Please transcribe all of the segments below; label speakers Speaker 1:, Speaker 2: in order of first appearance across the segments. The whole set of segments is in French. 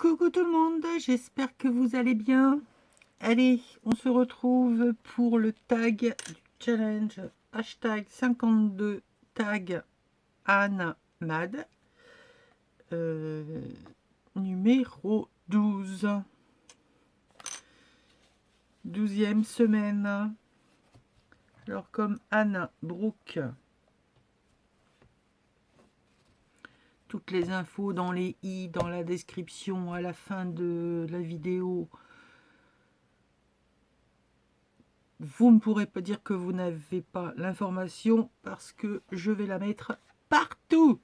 Speaker 1: Coucou tout le monde, j'espère que vous allez bien. Allez, on se retrouve pour le tag du challenge hashtag 52 tag Anne Mad numéro 12. 12e semaine. Alors comme Anne Brooke, toutes les infos dans les i, dans la description, à la fin de la vidéo. Vous ne pourrez pas dire que vous n'avez pas l'information parce que je vais la mettre partout.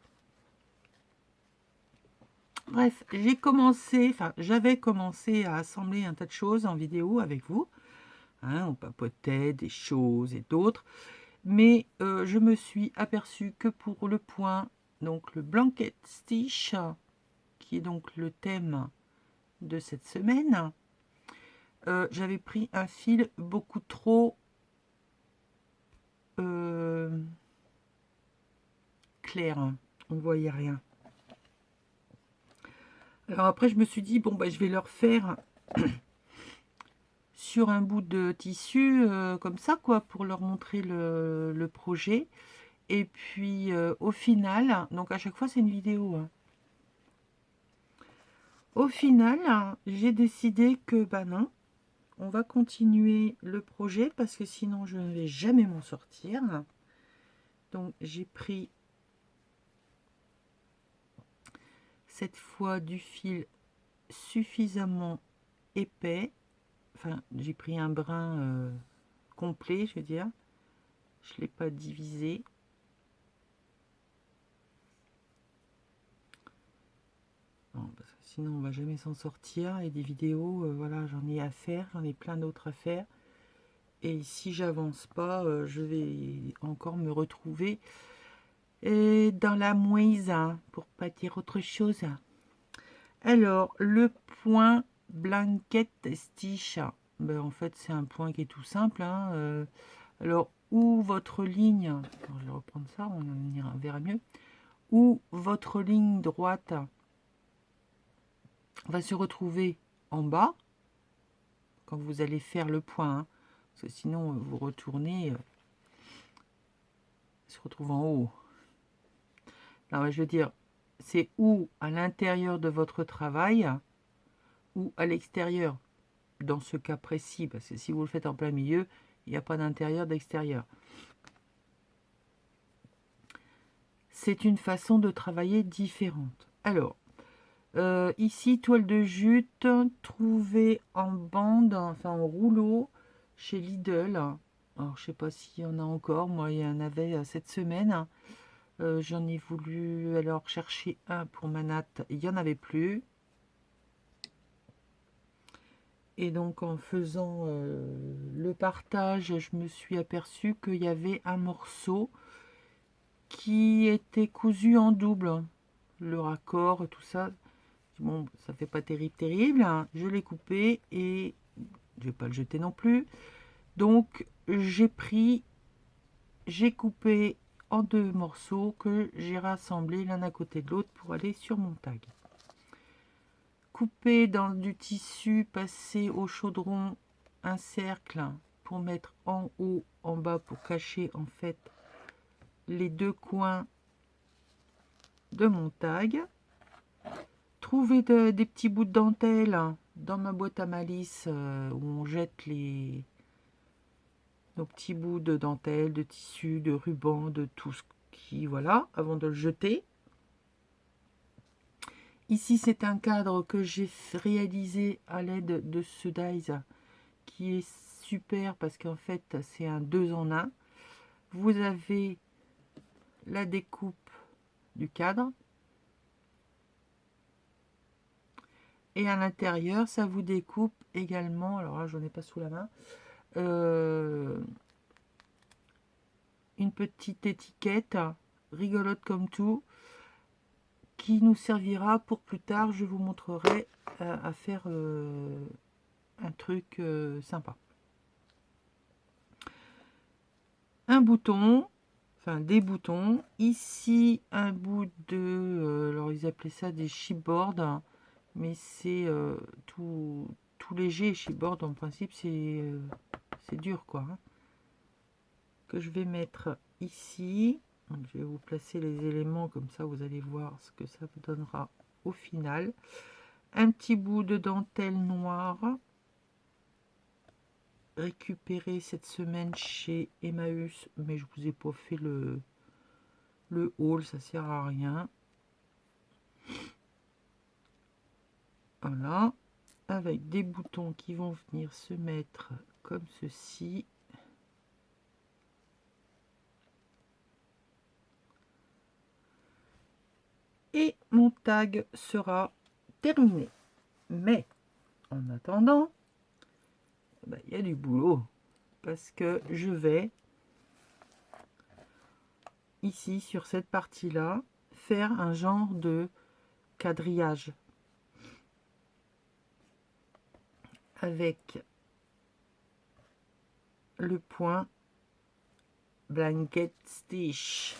Speaker 1: Bref, j'avais commencé à assembler un tas de choses en vidéo avec vous. On papotait des choses et d'autres. Mais je me suis aperçue que pour le point, donc le blanket stitch, qui est donc le thème de cette semaine, j'avais pris un fil beaucoup trop clair. On ne voyait rien. Alors après, je me suis dit, bon, je vais leur faire sur un bout de tissu, comme ça, quoi, pour leur montrer le projet. Et puis, au final, donc à chaque fois, c'est une vidéo. Au final, j'ai décidé que, non, on va continuer le projet parce que sinon, je ne vais jamais m'en sortir. Donc, j'ai pris cette fois du fil suffisamment épais. Enfin, j'ai pris un brin complet, je veux dire. Je ne l'ai pas divisé. Non, parce que sinon, on va jamais s'en sortir. Et des vidéos, voilà, j'en ai à faire. J'en ai plein d'autres à faire. Et si j'avance pas, je vais encore me retrouver dans la mouise, pour pas dire autre chose. Alors, le point blanket stitch. En fait, c'est un point qui est tout simple. Alors, où votre ligne, alors, je vais reprendre ça, on verra mieux, où votre ligne droite va se retrouver en bas, quand vous allez faire le point, parce que sinon, vous retournez, se retrouve en haut. Alors, je veux dire, c'est où à l'intérieur de votre travail, ou à l'extérieur, dans ce cas précis, parce que si vous le faites en plein milieu, il n'y a pas d'intérieur, d'extérieur. C'est une façon de travailler différente. Alors, ici, toile de jute, trouvée en bande, enfin en rouleau, chez Lidl. Alors, je sais pas s'il y en a encore. Moi, il y en avait cette semaine. J'en ai voulu alors chercher un pour ma natte. Il n'y en avait plus. Et donc, en faisant le partage, je me suis aperçue qu'il y avait un morceau qui était cousu en double. Le raccord, tout ça. Bon, ça fait pas terrible. Je l'ai coupé et je vais pas le jeter non plus. Donc, j'ai coupé en deux morceaux que j'ai rassemblés l'un à côté de l'autre pour aller sur mon tag. Couper dans du tissu, passer au chaudron un cercle pour mettre en haut, en bas, pour cacher en fait les deux coins de mon tag. Trouver des petits bouts de dentelle dans ma boîte à malice, où on jette nos petits bouts de dentelle, de tissu, de ruban, de tout ce qui, voilà, avant de le jeter. Ici, c'est un cadre que j'ai réalisé à l'aide de ce dies qui est super parce qu'en fait, c'est un 2 en 1. Vous avez la découpe du cadre et à l'intérieur, ça vous découpe également, alors là, j'en ai pas sous la main, une petite étiquette rigolote comme tout qui nous servira pour plus tard. Je vous montrerai à faire un truc sympa. Un bouton, enfin des boutons. Ici, un bout de, alors ils appelaient ça des chipboards, mais c'est tout léger chez Bord. En principe, c'est dur, quoi, hein. Que je vais mettre ici. Donc, je vais vous placer les éléments, comme ça vous allez voir ce que ça vous donnera au final. Un petit bout de dentelle noire récupéré cette semaine chez Emmaüs, mais je vous ai pas fait le haul, ça sert à rien. Voilà, avec des boutons qui vont venir se mettre comme ceci. Et mon tag sera terminé. Mais en attendant, il y a du boulot, parce que je vais ici sur cette partie là faire un genre de quadrillage avec le point blanket stitch.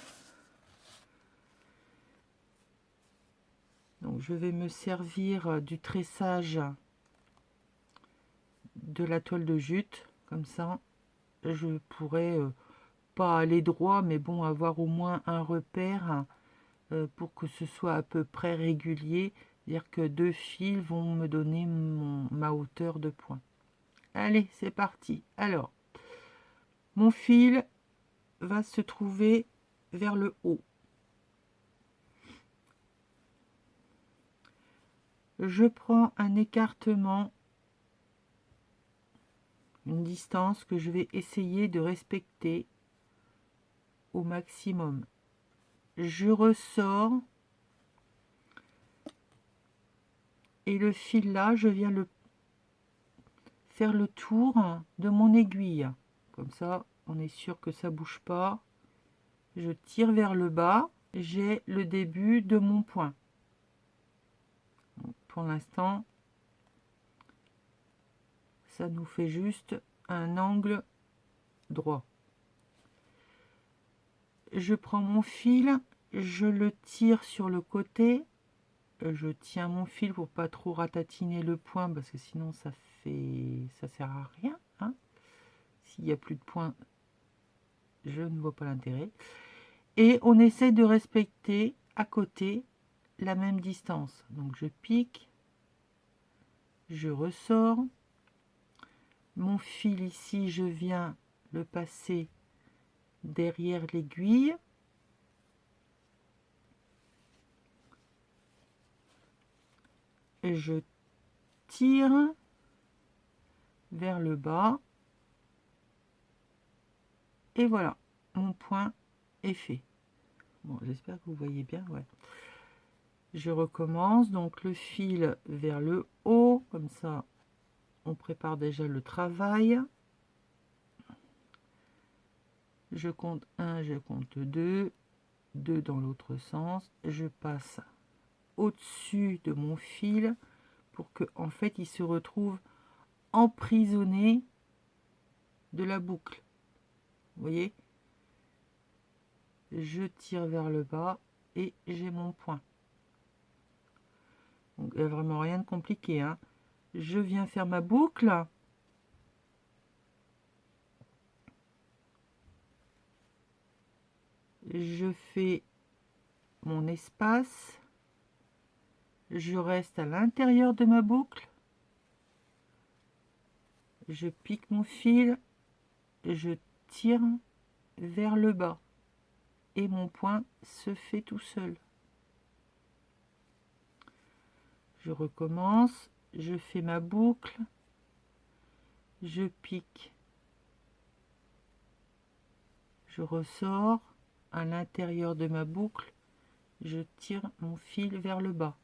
Speaker 1: Donc je vais me servir du tressage de la toile de jute, comme ça je pourrais pas aller droit, mais bon, avoir au moins un repère pour que ce soit à peu près régulier, c'est-à-dire que 2 fils vont me donner ma hauteur de point. Allez, c'est parti. Alors, mon fil va se trouver vers le haut. Je prends un écartement, une distance que je vais essayer de respecter au maximum. Je ressors et le fil là, je viens faire le tour de mon aiguille. Comme ça, on est sûr que ça bouge pas. Je tire vers le bas, j'ai le début de mon point. Donc, pour l'instant, ça nous fait juste un angle droit. Je prends mon fil, je le tire sur le côté, je tiens mon fil pour pas trop ratatiner le point parce que sinon ça sert à rien, hein. S'il n'y a plus de point, je ne vois pas l'intérêt. Et on essaie de respecter à côté la même distance. Donc je pique, je ressors. Mon fil ici, je viens le passer derrière l'aiguille. Et je tire vers le bas. Et voilà, mon point est fait. Bon, j'espère que vous voyez bien, ouais. Je recommence, donc le fil vers le haut, comme ça, on prépare déjà le travail. Je compte 1, je compte 2, 2 dans l'autre sens. Je passe au-dessus de mon fil pour que, en fait, il se retrouve emprisonné de la boucle. Vous voyez? Je tire vers le bas et j'ai mon point. Donc, il n'y a vraiment rien de compliqué, hein. Je viens faire ma boucle. Je fais mon espace. Je reste à l'intérieur de ma boucle. Je pique mon fil. Je tire vers le bas. Et mon point se fait tout seul. Je recommence. Je fais ma boucle. Je pique. Je ressors à l'intérieur de ma boucle. Je tire mon fil vers le bas.